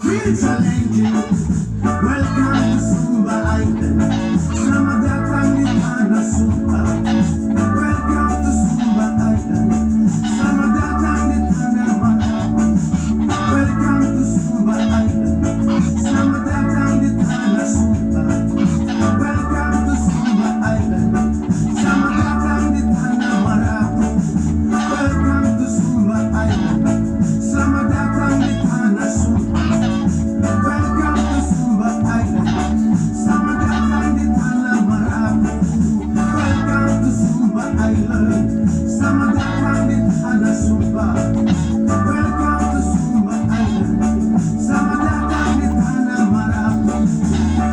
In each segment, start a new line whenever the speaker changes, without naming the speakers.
Welcome to Sumba Island. Selamat datang di tanah Sumba. Welcome to Sumba Island. Selamat datang di tanah Marapu. Welcome to Sumba Island. Selamat datang di tanah Sumba. Welcome to Sumba Island. Selamat datang di tanah Marapu. Welcome to Sumba Island. Selamat datang di tanah Sumba. Welcome to Sumba Island. Selamat datang di tanah Marapu. Welcome to Sumba Island. Selamat datang di tanah Sumba. Welcome to Sumba Island. Selamat datang di tanah Marapu.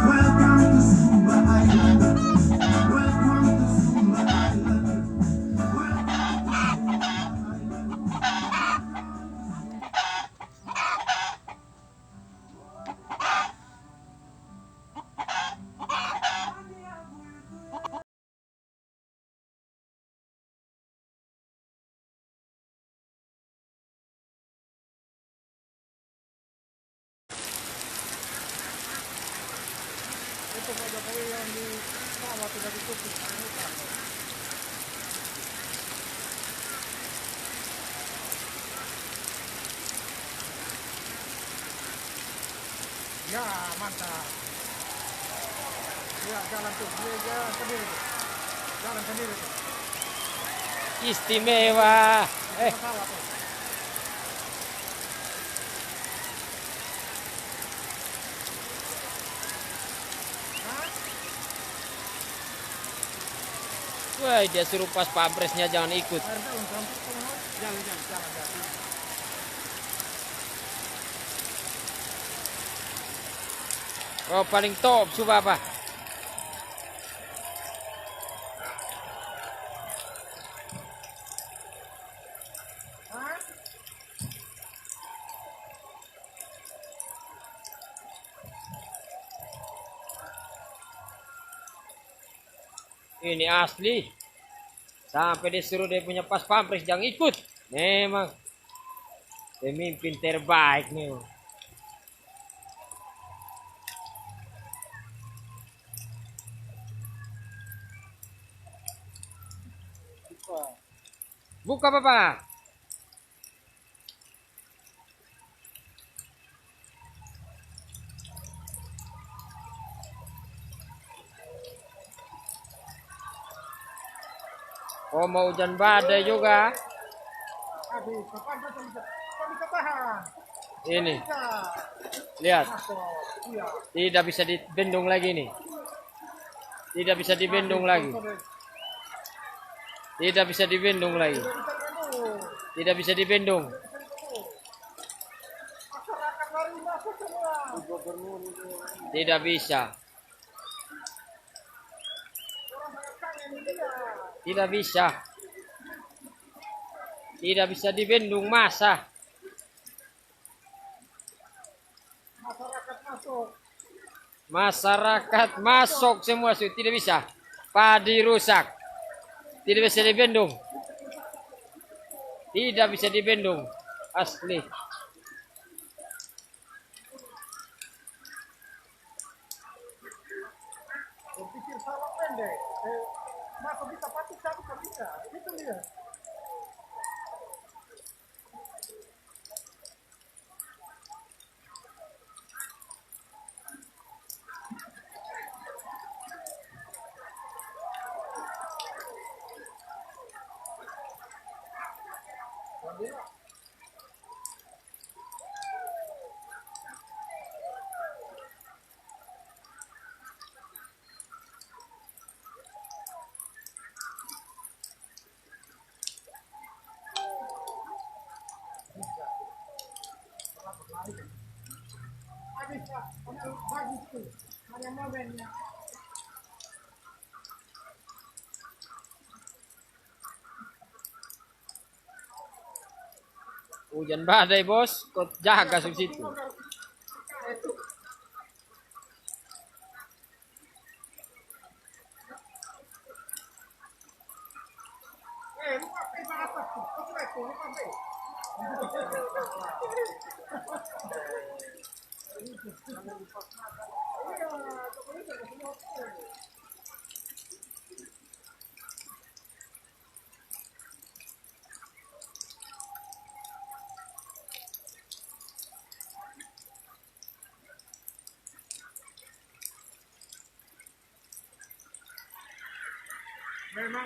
Welcome to Sumba Island. Welcome to Sumba Island.
Itu Pak Jokowi yang di sawah tidak ditutup hutan. Ya mantap. Ya jalan tuh, dia jalan sendiri tuh. Jalan sendiri tuh.
Istimewa.
Masalah tuh.
Wah, dia suruh pas pampresnya jangan ikut.
Air daun campur sama jalan.
Oh, paling top suka apa? Ini asli. Sampai disuruh dia punya pas pampres jangan ikut. Memang pemimpin terbaik nih. Buka Bapak. Oh, mau hujan badai juga.
Aduh, kapan bisa tahan?
Ini. Lihat.
Masuk. Iya.
Tidak bisa dibendung lagi nih. Tidak bisa dibendung lagi. Tidak bisa dibendung lagi. Tidak bisa dibendung.
Masyarakat lari masuk semua.
Tidak bisa.
Orang sangat kangen dia.
Tidak bisa. Tidak bisa dibendung masa.
Masyarakat masuk.
Masyarakat masuk semua tidak bisa. Padi rusak. Tidak bisa dibendung. Tidak bisa dibendung. Asli.
Berpikir salah pendek. Masa bisa patik tapi tak bisa. Itu dia. Habis Pak, bagus tuh. Hanya momennya.
Hujan badai bos. Kau jaga di situ.
Lupa pesa atas tuh. Lupa pesa. Memang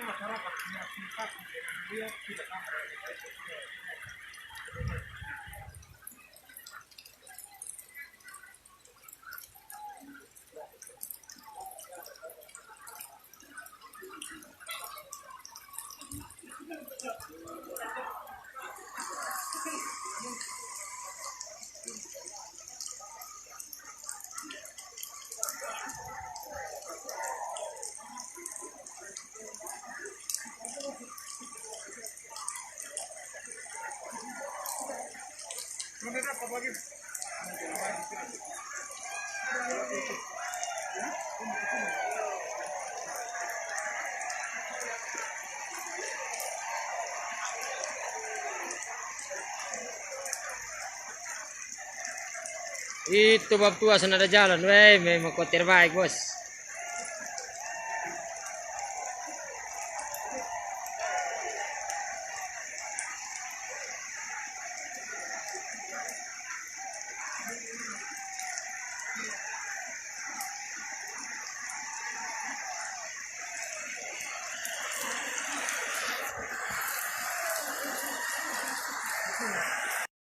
masyarakat punya simpati dengan dia tidak sama dengan kita. Kemudian apa lagi?
Itu bab tua sana ada jalan, weh, memang kau terbaik bos.